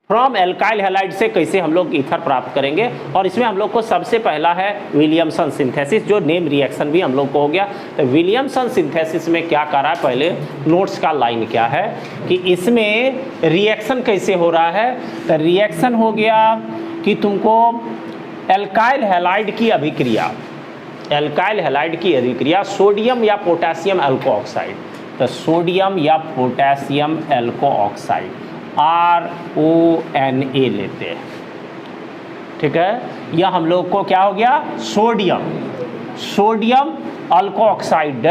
From alkyl halide से कैसे हम लोग ईथर प्राप्त करेंगे। और इसमें हम लोग को सबसे पहला है विलियमसन सिंथेसिस, जो नेम रिएक्शन भी हम लोग को हो गया। तो विलियमसन सिंथेसिस में क्या करा है, पहले नोट्स का लाइन क्या है कि इसमें रिएक्शन कैसे हो रहा है। तो रिएक्शन हो गया कि तुमको एल्काइल हैलाइड की अभिक्रिया, एल्काइल हैलाइड की अभिक्रिया सोडियम या पोटेशियम एल्को ऑक्साइड, तो सोडियम या पोटेशियम एल्को ऑक्साइड RONA लेते हैं, ठीक है। यह हम लोग को क्या हो गया, सोडियम अल्को ऑक्साइड,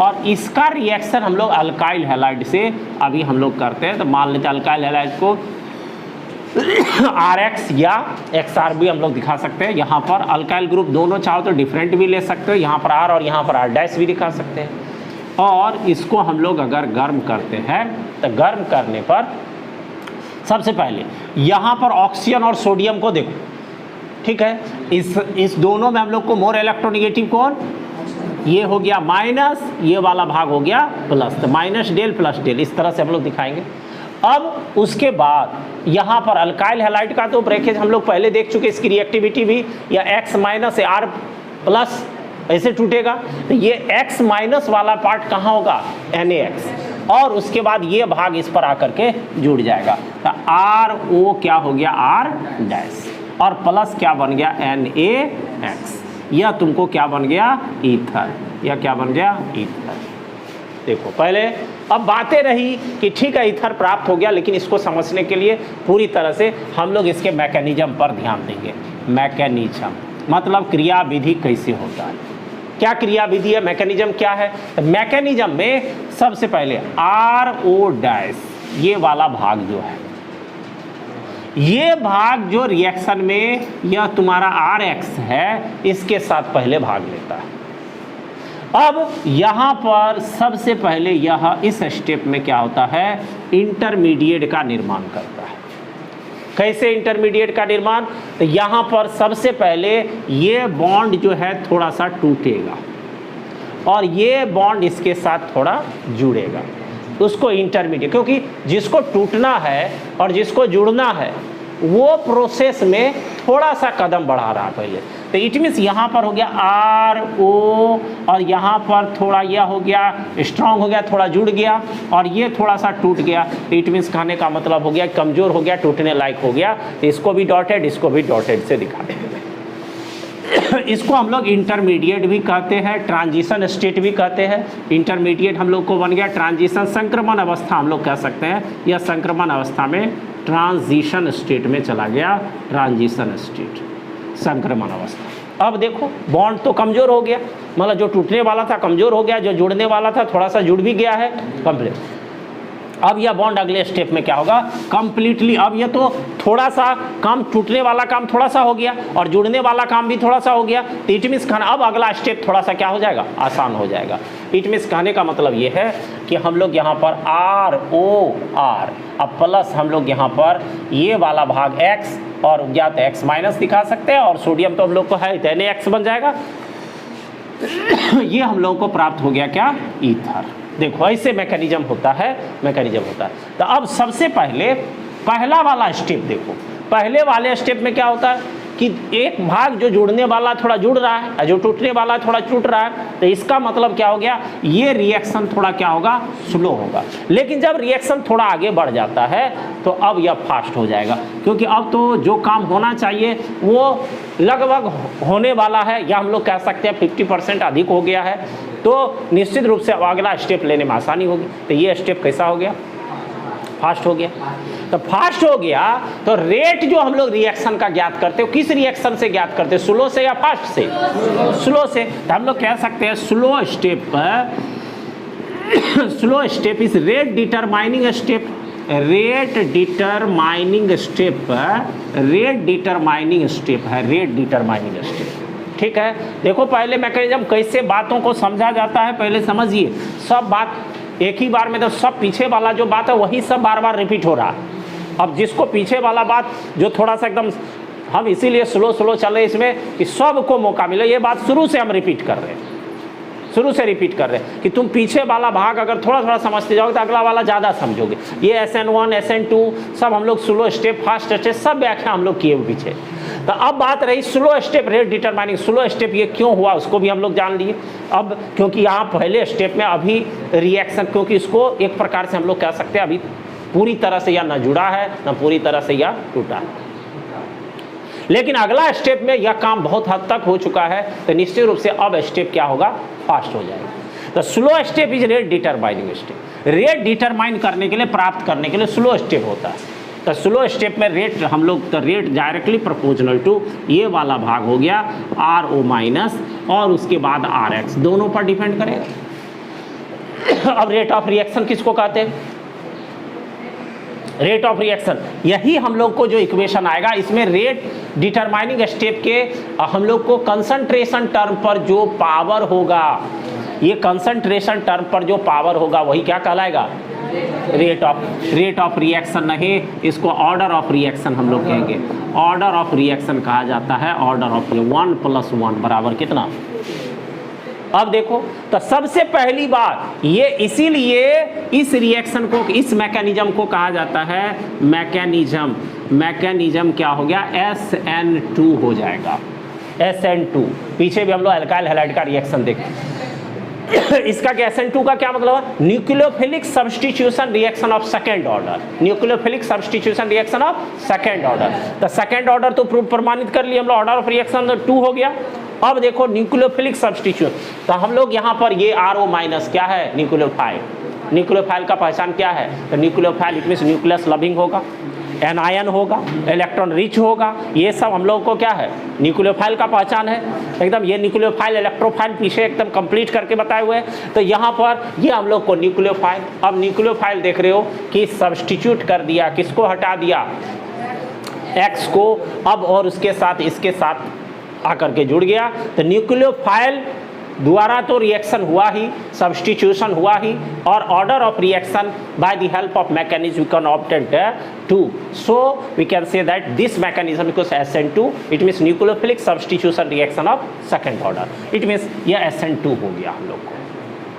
और इसका रिएक्शन हम लोग अल्काइल हैलाइड से अभी हम लोग करते हैं। तो मान लेते हैं अल्काइल हैलाइड को RX या XR भी हम लोग दिखा सकते हैं। यहाँ पर अल्काइल ग्रुप दोनों चाहो तो डिफरेंट भी ले सकते हो, यहाँ पर R और यहाँ पर R' भी दिखा सकते हैं। और इसको हम लोग अगर गर्म करते हैं तो गर्म करने पर सबसे पहले यहाँ पर ऑक्सीजन और सोडियम को देखो, ठीक है। इस दोनों में हम लोग को मोर इलेक्ट्रोनेगेटिव कौन, ये हो गया माइनस, ये वाला भाग हो गया प्लस, तो माइनस डेल प्लस डेल, इस तरह से हम लोग दिखाएंगे। अब उसके बाद यहाँ पर अल्काइल हैलाइड का तो ब्रेकेज हम लोग पहले देख चुके, इसकी रिएक्टिविटी भी या X माइनस या R प्लस ऐसे टूटेगा। तो ये X माइनस वाला पार्ट कहाँ होगा, NaX, और उसके बाद ये भाग इस पर आकर के जुड़ जाएगा। तो RO क्या हो गया, R' और प्लस क्या बन गया, NaX। यह तुमको क्या बन गया, ईथर, यह क्या बन गया, ईथर। देखो पहले अब बातें रही कि ठीक है ईथर प्राप्त हो गया, लेकिन इसको समझने के लिए पूरी तरह से हम लोग इसके मैकेनिज्म पर ध्यान देंगे। मैकेनिज्म मतलब क्रिया विधि कैसे होता है, क्या क्रिया विधि है, मैकेनिज्म क्या है। तो मैकेनिज्म में सबसे पहले RO', ये वाला भाग जो है, ये भाग जो रिएक्शन में यह तुम्हारा RX है, इसके साथ पहले भाग लेता है। अब यहाँ पर सबसे पहले यह इस स्टेप में क्या होता है, इंटरमीडिएट का निर्माण करता है। कैसे इंटरमीडिएट का निर्माण, तो यहाँ पर सबसे पहले ये बॉन्ड जो है थोड़ा सा टूटेगा और ये बॉन्ड इसके साथ थोड़ा जुड़ेगा, उसको इंटरमीडिएट, क्योंकि जिसको टूटना है और जिसको जुड़ना है वो प्रोसेस में थोड़ा सा कदम बढ़ा रहा है पहले। तो इट मीन्स यहाँ पर हो गया RO और यहाँ पर थोड़ा यह हो गया स्ट्रांग हो गया, थोड़ा जुड़ गया, और ये थोड़ा सा टूट गया। तो इट मीन्स कहने का मतलब हो गया कमज़ोर हो गया, टूटने लायक हो गया। तो इसको भी डॉटेड, इसको भी डॉटेड से दिखा देंगे। इसको हम लोग इंटरमीडिएट भी कहते हैं, ट्रांजिशन स्टेट भी कहते हैं। इंटरमीडिएट हम लोग को बन गया ट्रांजिशन, संक्रमण अवस्था हम लोग कह सकते हैं। यह संक्रमण अवस्था में ट्रांजिशन स्टेट में चला गया, ट्रांजिशन स्टेट, संक्रमण अवस्था। अब देखो बॉन्ड तो कमज़ोर हो गया, मतलब जो टूटने वाला था कमज़ोर हो गया, जो जुड़ने वाला था थोड़ा सा जुड़ भी गया है कंप्लीट। अब यह बॉन्ड अगले स्टेप में क्या होगा, कंप्लीटली। अब यह तो थोड़ा सा काम, टूटने वाला काम थोड़ा सा हो गया और जुड़ने वाला काम भी थोड़ा सा हो गया। तो इट मीन्स खाना अब अगला स्टेप थोड़ा सा क्या हो जाएगा, आसान हो जाएगा। इट मीन्स कहने का मतलब ये है कि हम लोग यहाँ पर ROR, अब प्लस हम लोग यहाँ पर ये वाला भाग X और या तो X माइनस दिखा सकते हैं, और सोडियम तो हम लोग को है तो NaX बन जाएगा। ये हम लोगों को प्राप्त हो गया क्या, ईथर। देखो ऐसे मैकेनिज्म होता है, मैकेनिज्म होता है। तो अब सबसे पहले पहला वाला स्टेप देखो, पहले वाले स्टेप में क्या होता है कि एक भाग जो जुड़ने वाला थोड़ा जुड़ रहा है और जो टूटने वाला थोड़ा टूट रहा है। तो इसका मतलब क्या हो गया, ये रिएक्शन थोड़ा क्या होगा, स्लो होगा। लेकिन जब रिएक्शन थोड़ा आगे बढ़ जाता है तो अब यह फास्ट हो जाएगा, क्योंकि अब तो जो काम होना चाहिए वो लगभग होने वाला है, या हम लोग कह सकते हैं 50% अधिक हो गया है। तो निश्चित रूप से अब अगला स्टेप लेने में आसानी होगी। तो ये स्टेप कैसा हो गया, फास्ट हो गया। तो फास्ट हो गया तो रेट जो हम लोग रिएक्शन का ज्ञात करते हो, किस रिएक्शन से ज्ञात करते हैं, स्लो से या फास्ट से, स्लो से। तो हम लोग कह सकते हैं slow step, slow step is rate determining step, rate determining step, rate determining step है, रेट डिटरमाइनिंग स्टेप। ठीक है, देखो पहले मैकेनिज्म कैसे बातों को समझा जाता है पहले समझिए। सब बात एक ही बार में, तो सब पीछे वाला जो बात है वही सब बार बार रिपीट हो रहा है। अब जिसको पीछे वाला बात जो थोड़ा सा एकदम, हम इसीलिए स्लो स्लो चले इसमें कि सबको मौका मिले, ये बात शुरू से हम रिपीट कर रहे हैं। शुरू से रिपीट कर रहे हैं कि तुम पीछे वाला भाग अगर थोड़ा थोड़ा समझते जाओगे तो अगला वाला ज़्यादा समझोगे। ये SN1 SN2 सब हम लोग स्लो स्टेप, फास्ट स्टेप सब व्याख्या हम लोग किए हुए पीछे। तो अब बात रही slow step rate determining. Slow step ये क्यों हुआ उसको भी हम लोग जान लिए। अब क्योंकि यहाँ पहले स्टेप में अभी रिएक्शन, क्योंकि इसको एक प्रकार से हम लोग कह सकते हैं अभी पूरी तरह से या ना जुड़ा है ना पूरी तरह से या टूटा है, लेकिन अगला स्टेप में यह काम बहुत हद तक हो चुका है, तो निश्चित रूप से अब स्टेप क्या होगा, फास्ट हो जाएगा। तो slow step is rate determining step. Rate determine करने के लिए, प्राप्त करने के लिए स्लो स्टेप होता है। तो स्लो स्टेप में रेट हम लोग, तो रेट डायरेक्टली प्रोपोर्शनल टू ये वाला भाग हो गया RO माइनस और उसके बाद RX, दोनों पर डिपेंड करेगा। अब रेट ऑफ रिएक्शन किसको कहते हैं, रेट ऑफ रिएक्शन, यही हम लोग को जो इक्वेशन आएगा इसमें रेट डिटरमाइनिंग स्टेप के हम लोग को कंसंट्रेशन टर्म पर जो पावर होगा, ये कंसंट्रेशन टर्म पर जो पावर होगा वही क्या कहलाएगा, रेट ऑफ रिएक्शन नहीं, इसको ऑर्डर ऑफ रिएक्शन हम लोग कहेंगे। ऑर्डर ऑफ रिएक्शन कहा जाता है। ऑर्डर ऑफ 1 + 1 बराबर कितना। अब देखो, तो सबसे पहली बात ये, इसीलिए इस रिएक्शन को, इस मैकेनिज्म को कहा जाता है मैकेनिज्म। मैकेनिज्म क्या हो गया, SN2 हो जाएगा, SN2। पीछे भी हम लोग अल्काइल हैलाइड का रिएक्शन देखें। इसका क्या, SN2 का क्या मतलब है, nucleophilic substitution reaction of second order. Nucleophilic substitution reaction of second order. तो सेकेंड ऑर्डर तो प्रूफ प्रमाणित कर लिया हम लोग, ऑर्डर ऑफ रिएक्शन 2 हो गया। अब देखो न्यूक्लियोफिलिक सब्स्टिट्यूशन, तो हम लोग यहाँ पर ये RO माइनस क्या है, न्यूक्लियोफाइल। न्यूक्लियोफाइल का पहचान क्या है, तो nucleophile it means nucleus loving होगा, एनायन होगा, इलेक्ट्रॉन रिच होगा, ये सब हम लोग को क्या है, न्यूक्लियोफाइल का पहचान है एकदम। ये न्यूक्लियोफाइल इलेक्ट्रोफाइल पीछे एकदम कंप्लीट करके बताए हुए हैं। तो यहाँ पर ये हम लोग को न्यूक्लियोफाइल, अब न्यूक्लियोफाइल देख रहे हो कि सब्स्टिट्यूट कर दिया, किसको हटा दिया, X को, अब और उसके साथ इसके साथ आकर के जुड़ गया। तो न्यूक्लियोफाइल द्वारा तो रिएक्शन हुआ ही, सब्स्टिट्यूशन हुआ ही, और order of reaction by the help of mechanism we can obtain 2। So we can say that this mechanism because SN2 it means nucleophilic substitution reaction of second order, it means यह SN2 हो गया हम लोग को।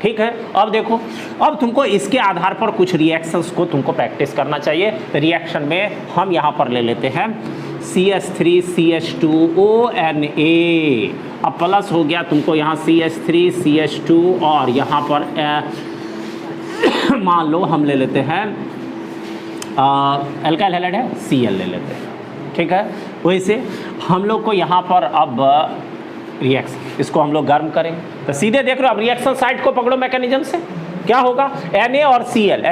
ठीक है, अब देखो, अब तुमको इसके आधार पर कुछ रिएक्शंस को तुमको प्रैक्टिस करना चाहिए। रिएक्शन में हम यहाँ पर ले लेते हैं CH3CH2ONA, अब प्लस हो गया तुमको यहाँ CH3CH2 और यहाँ पर मान लो हम ले लेते हैं अल्काइल हैलाइड है Cl ले लेते हैं। ठीक है, वैसे हम लोग को यहाँ पर अब रिएक्शन, इसको हम लोग गर्म करेंगे। तो सीधे देख रहे हो, अब रिएक्शन साइड को पकड़ो मैकेनिज्म से, क्या होगा, Na और Cl,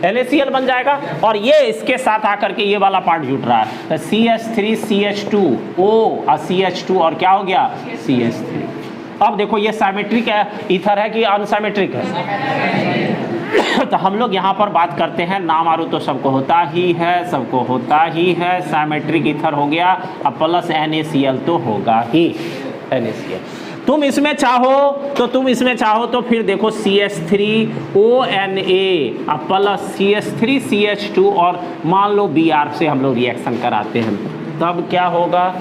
NaCl बन जाएगा, और ये इसके साथ आकर के ये वाला पार्ट जुट रहा है। तो CH3CH2O और CH2 और क्या हो गया, CH3। अब देखो ये साइमेट्रिक है ईथर है कि अनसाइमेट्रिक है। तो हम लोग यहाँ पर बात करते हैं, नाम आरू तो सबको होता ही है, सबको होता ही है, साइमेट्रिक ईथर हो गया, अब प्लस NaCl तो होगा ही, NaCl। तुम इसमें चाहो तो फिर देखो CH3ONA अब प्लस CH3CH2 और मान लो Br से हम लोग रिएक्शन कराते हैं, तब क्या होगा,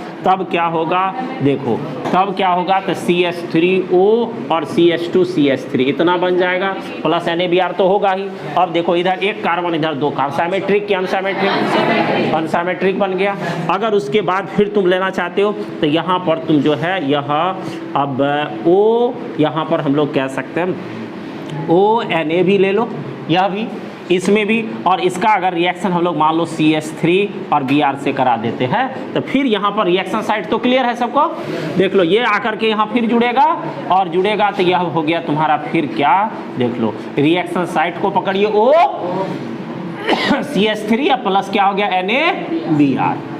देखो तब क्या होगा, तो CH3O और CH2CH3 इतना बन जाएगा, प्लस NaBr तो होगा ही। अब देखो इधर एक कार्बन इधर दो कार्बन, साइमेट्रिक क्या अनसाइमेट्रिक, अनसाइमेट्रिक बन गया। अगर उसके बाद फिर तुम लेना चाहते हो तो यहाँ पर तुम जो है यह अब O, यहाँ पर हम लोग कह सकते हैं ONA भी ले लो, यह भी इसमें भी, और इसका अगर रिएक्शन हम लोग मान लो CH3 और Br से करा देते हैं तो फिर यहाँ पर रिएक्शन साइड तो क्लियर है सबको, देख लो ये आकर के यहाँ फिर जुड़ेगा और जुड़ेगा तो यह हो गया तुम्हारा फिर क्या, देख लो रिएक्शन साइड को पकड़िए O CH3 या प्लस क्या हो गया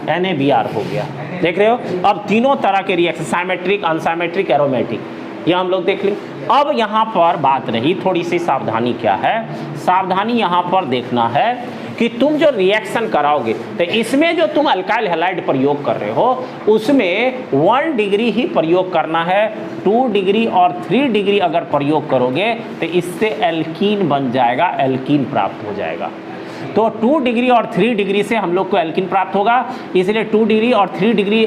NaBr हो गया, देख रहे हो। अब तीनों तरह के रिएक्शन, साइमेट्रिक, अनसाइमेट्रिक, एरोमेटिक, यह हम लोग देख लें। अब यहाँ पर बात रही थोड़ी सी सावधानी, क्या है सावधानी, यहाँ पर देखना है कि तुम जो रिएक्शन कराओगे तो इसमें जो तुम अल्काइल हैलाइड प्रयोग कर रहे हो उसमें 1 डिग्री ही प्रयोग करना है। 2 डिग्री और 3 डिग्री अगर प्रयोग करोगे तो इससे एल्कीन बन जाएगा, एल्कीन प्राप्त हो जाएगा। तो 2 डिग्री और 3 डिग्री से हम लोग को एल्कीन प्राप्त होगा, इसलिए 2 डिग्री और 3 डिग्री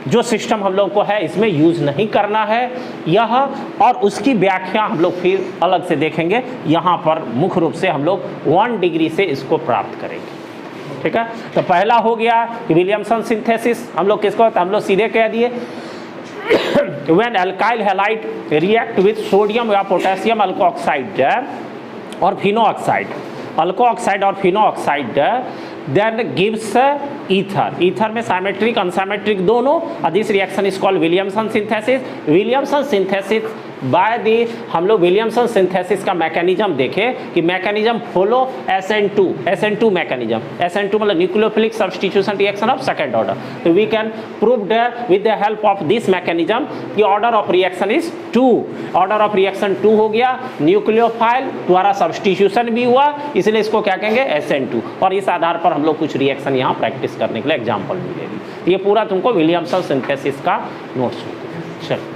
जो सिस्टम हम लोग को है इसमें यूज नहीं करना है यह, और उसकी व्याख्या हम लोग फिर अलग से देखेंगे। यहाँ पर मुख्य रूप से हम लोग 1 डिग्री से इसको प्राप्त करेंगे। ठीक है, तो पहला हो गया विलियमसन सिंथेसिस। हम लोग किसको, हम लोग सीधे कह दिए when alkyl halide react with sodium या पोटेशियम अल्कोऑक्साइड और फिनोऑक्साइड, अल्कोऑक्साइड और फिनोऑक्साइड then gives ether, ether में सिमेट्रिक अनसिमेट्रिक दोनों, और this reaction is called Williamson synthesis. Williamson synthesis by the, हम लोग विलियमसन सिंथेसिस का मैकेनिज्म देखें कि mechanism follow SN2 mechanism. SN2 मतलब nucleophilic substitution reaction of second order. तो we can prove with the help of this mechanism कि order of reaction is 2, order of reaction 2 हो गया, न्यूक्लियोफाइल द्वारा substitution भी हुआ, इसलिए इसको क्या कहेंगे SN2। और इस आधार पर हम लोग कुछ रिएक्शन यहाँ प्रैक्टिस करने के लिए एग्जाम्पल मिलेगी। ये पूरा तुमको विलियमसन सिंथेसिस का नोट्स होगा। चलो।